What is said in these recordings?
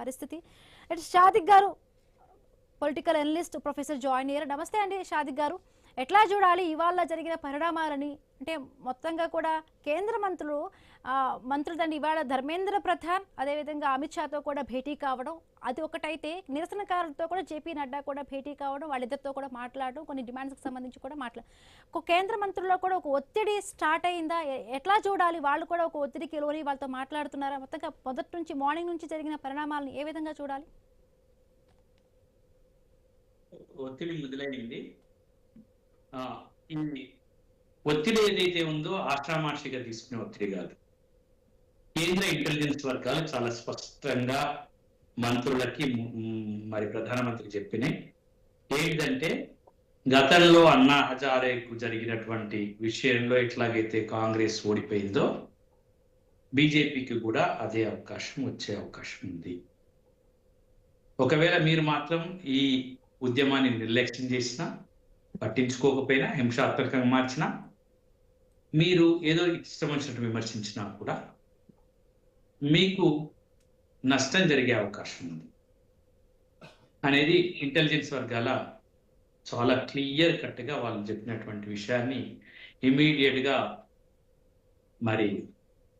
పరిస్థితి. షాదిక్ గారు political analyst professor join అయ్యారు. నమస్తే అండి షాదిక్ గారు. ఎట్లా చూడాలి ఇవాళ జరిగిన పరిణామాలని? అంటే మొత్తంగా కూడా కేంద్ర మంత్రులు ఇవాళ ధర్మేంద్ర ప్రధాన్ అదేవిధంగా అమిత్ షాతో కూడా భేటీ కావడం అది ఒకటైతే, నిరసనకారులతో కూడా జేపీ నడ్డా కూడా భేటీ కావడం, వాళ్ళిద్దరితో కూడా మాట్లాడడం, కొన్ని డిమాండ్స్కి సంబంధించి కూడా కేంద్ర మంత్రుల్లో కూడా ఒక ఒత్తిడి స్టార్ట్ అయిందా? ఎట్లా చూడాలి? వాళ్ళు కూడా ఒక ఒత్తిడికి లోని వాళ్ళతో మాట్లాడుతున్నారా? మొత్తంగా మొదటి నుంచి మార్నింగ్ నుంచి జరిగిన పరిణామాలను ఏ విధంగా చూడాలి? ఒత్తిడి మొదలైంది. ఈ ఒత్తిడి ఏదైతే ఉందో ఆషామాషిగా తీసుకునే ఒత్తిడి కాదు. కేంద్ర ఇంటెలిజెన్స్ వర్గాలు చాలా స్పష్టంగా మంత్రులకి మరి ప్రధానమంత్రి చెప్పినాయి. ఏంటంటే గతంలో అన్నా హజారేకు జరిగినటువంటి విషయంలో ఎట్లాగైతే కాంగ్రెస్ ఓడిపోయిందో బీజేపీకి కూడా అదే అవకాశం వచ్చే అవకాశం ఉంది. ఒకవేళ మీరు మాత్రం ఈ ఉద్యమాన్ని నిర్లక్ష్యం చేసినా, పట్టించుకోకపోయినా, హింసాత్మకంగా మార్చినా, మీరు ఏదో ఇష్టం వచ్చినట్టు విమర్శించినా కూడా మీకు నష్టం జరిగే అవకాశం ఉంది అనేది ఇంటెలిజెన్స్ వర్గాల చాలా క్లియర్ కట్గా వాళ్ళు చెప్పినటువంటి విషయాన్ని ఇమీడియట్గా మరి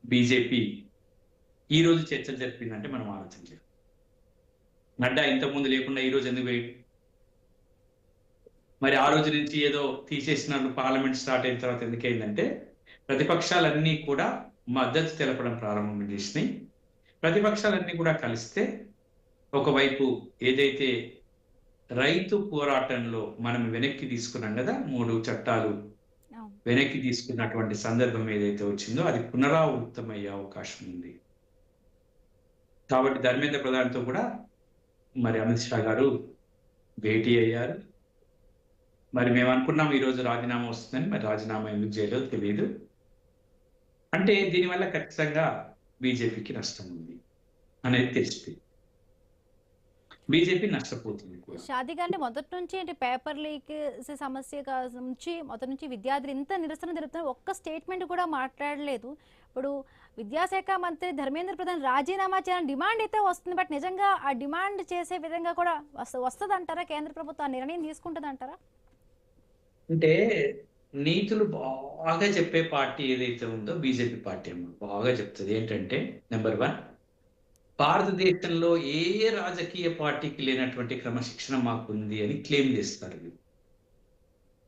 బీజేపీ ఈరోజు చర్చలు జరిపిందంటే మనం ఆలోచించాలి. నడ్డా ఇంతకుముందు లేకుండా ఈరోజు ఎందుకు వేయండి? మరి ఆ రోజు నుంచి ఏదో తీసేసినట్లు పార్లమెంట్ స్టార్ట్ అయిన తర్వాత ఎందుకైందంటే ప్రతిపక్షాలన్నీ కూడా మద్దతు తెలపడం ప్రారంభం చేసినాయి. ప్రతిపక్షాలన్నీ కూడా కలిస్తే ఒకవైపు ఏదైతే రైతు పోరాటంలో మనం వెనక్కి తీసుకున్నాం కదా, 3 చట్టాలు వెనక్కి తీసుకున్నటువంటి సందర్భం ఏదైతే వచ్చిందో అది పునరావృతమయ్యే అవకాశం ఉంది. కాబట్టి ధర్మేంద్ర ప్రధాన్తో కూడా మరి అమిత్ షా గారు భేటీ అయ్యారు. మరి మేము అనుకున్నాం ఈరోజు రాజీనామా వస్తుందని, మరి రాజీనామా ఎందుకు చేయలేదో తెలియదు. అంటే దీనివల్ల ఖచ్చితంగా బీజేపీకి నష్టం ఉంది అనేది తెలిసింది. బీజేపీ నష్టపోతుంది. షాదిక్ గారు, మొదటి నుంచి అంటే పేపర్ లీక్ సమస్య నుంచి మొదటి నుంచి విద్యార్థులు ఇంత నిరసన జరుగుతున్నారు, ఒక్క స్టేట్మెంట్ కూడా మాట్లాడలేదు. ఇప్పుడు విద్యాశాఖ మంత్రి ధర్మేంద్ర ప్రధాన్ రాజీనామా చేయాలని డిమాండ్ అయితే వస్తుంది, బట్ నిజంగా ఆ డిమాండ్ చేసే విధంగా కూడా వస్తుంది అంటారా? కేంద్ర ప్రభుత్వం ఆ నిర్ణయం తీసుకుంటుంది అంటారా? అంటే నీతులు బాగా చెప్పే పార్టీ ఏదైతే ఉందో బీజేపీ పార్టీ బాగా చెప్తుంది. ఏంటంటే నెంబర్ 1, భారతదేశంలో ఏ రాజకీయ పార్టీకి లేనటువంటి క్రమశిక్షణ మాకుంది అని క్లెయిమ్ చేస్తారు.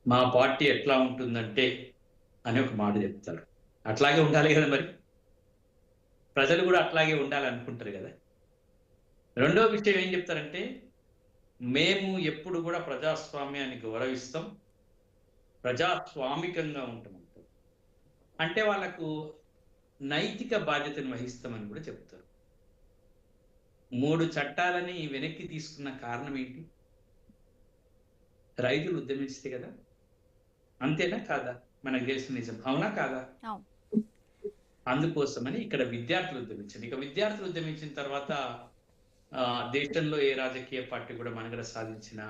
మా పార్టీ ఎట్లా ఉంటుందంటే అని ఒక మాట చెప్తారు. అట్లాగే ఉండాలి కదా, మరి ప్రజలు కూడా అట్లాగే ఉండాలనుకుంటారు కదా. రెండో విషయం ఏం చెప్తారంటే మేము ఎప్పుడు కూడా ప్రజాస్వామ్యాన్ని గౌరవిస్తాం, ప్రజాస్వామికంగా ఉంటామంటారు. అంటే వాళ్ళకు నైతిక బాధ్యతను వహిస్తామని కూడా చెప్తారు. 3 చట్టాలని వెనక్కి తీసుకున్న కారణం ఏంటి? రైతులు ఉద్యమిస్తే కదా, అంతేనా కాదా? మనకు తెలిసిన నిజం, అవునా కాదా? అందుకోసమని ఇక్కడ విద్యార్థులు ఉద్యమించారు. ఇక విద్యార్థులు ఉద్యమించిన తర్వాత దేశంలో ఏ రాజకీయ పార్టీ కూడా మనగడ సాధించిన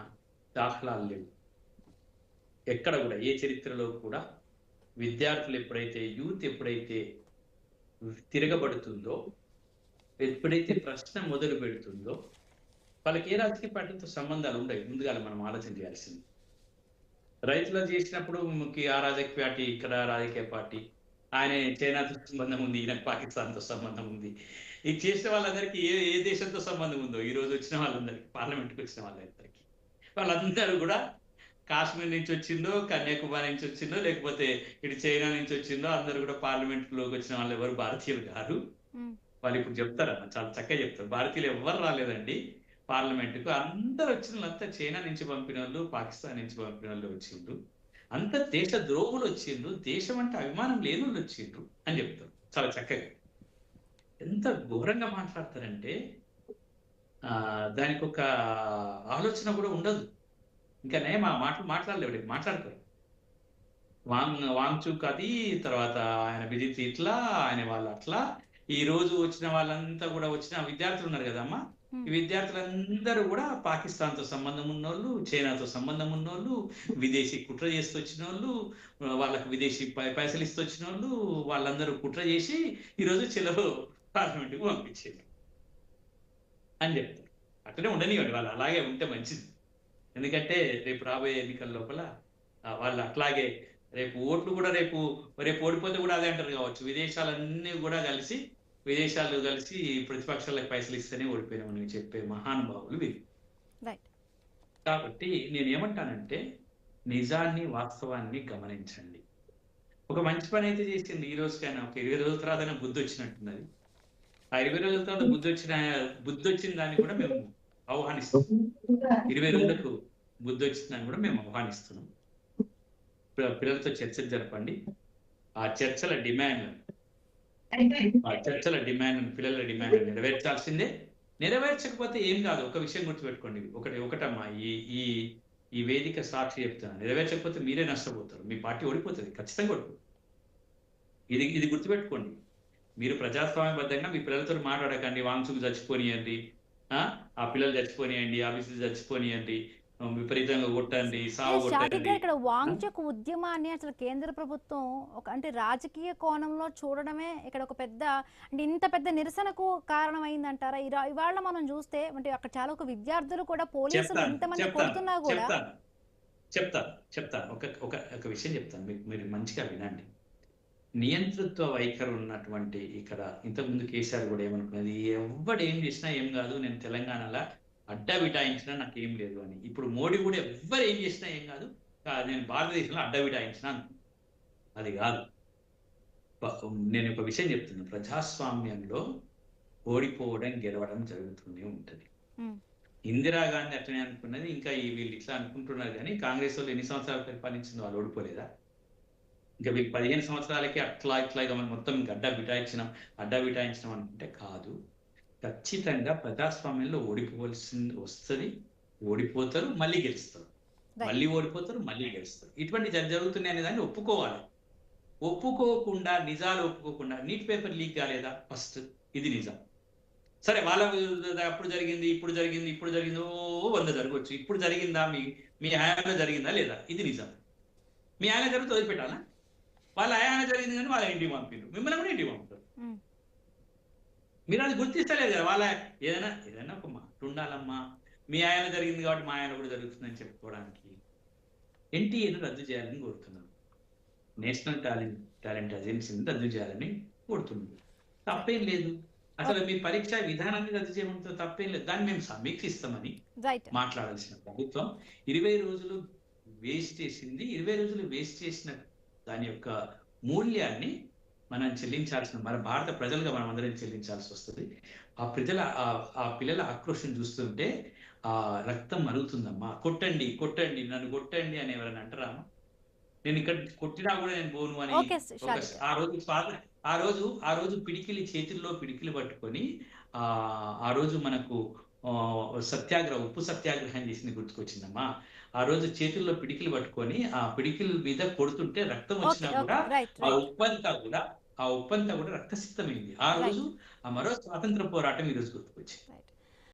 దాఖలాలు లేవు. ఎక్కడ కూడా ఏ చరిత్రలో కూడా విద్యార్థులు ఎప్పుడైతే ఎప్పుడైతే తిరగబడుతుందో, ఎప్పుడైతే ప్రశ్న మొదలు పెడుతుందో వాళ్ళకి ఏ రాజకీయ పార్టీతో సంబంధాలు ఉండవు. ముందుగా మనం ఆలోచన చేయాల్సింది. రైతులు చేసినప్పుడు ఆ రాజకీయ పార్టీ, ఇక్కడ రాజకీయ పార్టీ, ఆయన చైనాతో సంబంధం ఉంది, ఈయన పాకిస్తాన్తో సంబంధం ఉంది. ఇది చేసిన వాళ్ళందరికీ ఏ దేశంతో సంబంధం ఉందో ఈ రోజు వచ్చిన వాళ్ళందరికీ, పార్లమెంట్కి వచ్చిన వాళ్ళందరూ కూడా కాశ్మీర్ నుంచి వచ్చిందో, కన్యాకుమారి నుంచి వచ్చిందో, లేకపోతే ఇటు చైనా నుంచి వచ్చిందో, అందరూ కూడా పార్లమెంట్లోకి వచ్చిన వాళ్ళు ఎవరు భారతీయులు కాదు. వాళ్ళు ఇప్పుడు చెప్తారన్న, చాలా చక్కగా చెప్తారు. భారతీయులు ఎవరు రాలేదండి పార్లమెంటుకు, అందరు వచ్చిన వాళ్ళంతా చైనా నుంచి పంపిన వాళ్ళు, పాకిస్తాన్ నుంచి పంపిన వాళ్ళు వచ్చిండ్రు, అంత దేశ ద్రోహులు వచ్చిండ్రు, దేశం అంటే అభిమానం లేని వాళ్ళు వచ్చిండ్రు అని చెప్తారు చాలా చక్కగా. ఎంత ఘోరంగా మాట్లాడతారంటే దానికి ఒక ఆలోచన కూడా ఉండదు. ఇంకా మా మాట్లాడలేవు, మాట్లాడతారు. వాంగ్చూక్ అది, తర్వాత ఆయన విజిత్ ఇట్లా, ఆయన వాళ్ళు అట్లా. ఈ రోజు వచ్చిన వాళ్ళంతా కూడా వచ్చిన విద్యార్థులు ఉన్నారు కదమ్మా, ఈ విద్యార్థులందరూ కూడా పాకిస్తాన్తో సంబంధం ఉన్నోళ్ళు, చైనాతో సంబంధం ఉన్నోళ్ళు, విదేశీ కుట్ర చేస్తూ వచ్చిన వాళ్ళు, వాళ్ళకు విదేశీ పైసలు ఇస్తూ వచ్చిన వాళ్ళు, వాళ్ళందరూ కుట్ర చేసి ఈరోజు చెలో పార్లమెంట్కి పంపించారు. అని చెప్తారు. అట్లనే ఉండనివ్వండి, వాళ్ళు అలాగే ఉంటే మంచిది. ఎందుకంటే రేపు రాబోయే ఎన్నికల లోపల వాళ్ళు అట్లాగే రేపు ఓట్లు కూడా రేపు రేపు ఓడిపోతే కూడా అదే అంటారు కావచ్చు, విదేశాలన్నీ కూడా కలిసి విదేశాలు కలిసి ప్రతిపక్షాలకు పైసలు ఇస్తేనే ఓడిపోయినామని చెప్పే మహానుభావులు వీరు. రైట్. కాబట్టి నేనేమంటానంటే నిజాన్ని వాస్తవాన్ని గమనించండి. ఒక మంచి పని అయితే చేసింది ఈ రోజుకైనా, ఒక 20 రోజుల తర్వాత బుద్ధి వచ్చినట్టున్నది. ఆ 20 రోజుల తర్వాత బుద్ధి వచ్చిన దాన్ని కూడా మేము ఆహ్వానిస్తాం. 20 రోజులకు బుద్ధి వచ్చిన దాన్ని కూడా మేము ఆహ్వానిస్తున్నాం. పిల్లలతో చర్చలు జరపండి. ఆ చర్చల డిమాండ్ పిల్లల డిమాండ్ నెరవేర్చాల్సిందే. నెరవేర్చకపోతే ఏం కాదు. ఒక విషయం గుర్తుపెట్టుకోండి, ఒకటమ్మా, ఈ ఈ ఈ వేదిక సాక్షి చెప్తాను, నెరవేర్చకపోతే మీరే నష్టపోతారు, మీ పార్టీ ఓడిపోతుంది, ఖచ్చితంగా ఓడిపోతుంది. ఇది గుర్తుపెట్టుకోండి. మీరు ప్రజాస్వామ్యబద్ధంగా మీ పిల్లలతో మాట్లాడకండి, వాంగ్సుకు చచ్చిపోనియండి, ఆ పిల్లలు చచ్చిపోనియండి, ఆఫీసులు చచ్చిపోనియండి, విపరీతంగా కొట్టండి, సాగు షాదిక్ కొట్టండి. గారు, ఇక్కడ వాంగ్చుక్ ఉద్యమాన్ని అసలు కేంద్ర ప్రభుత్వం అంటే రాజకీయ కోణంలో చూడడమే ఇక్కడ ఒక పెద్ద, అంటే ఇంత పెద్ద నిరసనకు కారణమైందంటారా? ఇవాళ మనం చూస్తే అంటే అక్కడ చాలా ఒక విద్యార్థులు కూడా పోలీసులు ఇంతమంది కొడుతున్నా కూడా. చెప్తాను ఒక విషయం చెప్తాను, మీరు మంచిగా వినండి. నియంతృత్వ వైఖరి ఉన్నటువంటి ఇక్కడ ఇంతకుముందు కేసీఆర్ కూడా ఏమనుకున్నది, ఎవడు ఏం చేసినా ఏం కాదు, నేను తెలంగాణలో అడ్డా బిటాయించినా నాకు ఏం లేదు అని. ఇప్పుడు మోడీ కూడా ఎవ్వరు ఏం చేసినా ఏం కాదు, నేను భారతదేశంలో అడ్డా బిటాయించినా అని. అది కాదు. నేను ఒక విషయం చెప్తున్నాను, ప్రజాస్వామ్యంలో ఓడిపోవడం గెలవడం జరుగుతూనే ఉంటుంది. ఇందిరాగాంధీ అట్లనే అనుకున్నది, ఇంకా వీళ్ళు ఇట్లా అనుకుంటున్నారు. కానీ కాంగ్రెస్ వాళ్ళు ఎన్ని సంవత్సరాలు పరిపాలించింది, వాళ్ళు ఓడిపోలేదా? ఇంకా వీళ్ళు 15 సంవత్సరాలకి ఇట్లా మనం మొత్తం అడ్డా బిటాయించినాం అనుకుంటే కాదు. ఖచ్చితంగా ప్రజాస్వామ్యంలో ఓడిపోవలసింది వస్తుంది, ఓడిపోతారు, మళ్ళీ గెలుస్తారు, మళ్ళీ ఓడిపోతారు, మళ్ళీ గెలుస్తారు. ఇటువంటి జరుగుతున్నాయి అనే దాన్ని ఒప్పుకోవాలి. ఒప్పుకోకుండా, నిజాలు ఒప్పుకోకుండా, నీట్ పేపర్ లీక్ కాలేదా ఫస్ట్, ఇది నిజం. సరే, వాళ్ళ అప్పుడు జరిగింది, ఇప్పుడు జరిగింది, 100 జరగవచ్చు. ఇప్పుడు జరిగిందా, మీ హయాంలో జరిగిందా లేదా, ఇది నిజం. మీ ఆయన జరుగుతూ వదిలిపెట్టాలా? వాళ్ళ ఆయన జరిగింది కానీ వాళ్ళ ఇంటికి పంపిండు, మిమ్మల్ని కూడా ఇంటికి పంపుతారు. మీరు అది గుర్తిస్తలేదు కదా. వాళ్ళ ఏదైనా ఒక మాట ఉండాలమ్మా, మీ ఆయన జరిగింది కాబట్టి మా ఆయన కూడా జరుగుతుందని చెప్పుకోవడానికి. ఎన్టీఏను రద్దు చేయాలని కోరుతున్నాను, నేషనల్ టాలెంట్ ఏజెన్సీని రద్దు చేయాలని కోరుతున్నాను. తప్పేం లేదు. అసలు మీ పరీక్ష విధానాన్ని రద్దు చేయడంతో తప్పేం లేదు. దాన్ని మేము సమీక్షిస్తామని మాట్లాడాల్సిన ప్రభుత్వం 20 రోజులు వేస్ట్ చేసింది. 20 రోజులు వేస్ట్ చేసిన దాని యొక్క మూల్యాన్ని మనం చెల్లించాల్సిన, మన భారత ప్రజలుగా మనం అందరం చెల్లించాల్సి వస్తుంది. ఆ పిల్లల ఆక్రోషం చూస్తుంటే ఆ రక్తం మరుగుతుందమ్మా. కొట్టండి నన్ను కొట్టండి అని ఎవరైనా అంటారా? నేను ఇక్కడ కొట్టినా కూడా నేను పోను అని. ఆ రోజు పిడికిలి చేతుల్లో పిడికిలి పట్టుకొని ఆ రోజు మనకు ఉప్పు సత్యాగ్రహం చేసింది గుర్తుకొచ్చిందమ్మా. ఆ రోజు చేతుల్లో పిడికిలు పట్టుకొని ఆ పిడికిల మీద కొడుతుంటే రక్తం వచ్చినా కూడా ఆ ఉప్పంతా కూడా రక్తసిక్తమైంది. ఆ రోజు ఆ మరో స్వాతంత్ర పోరాటం ఈ రోజు గుర్తుకొచ్చింది.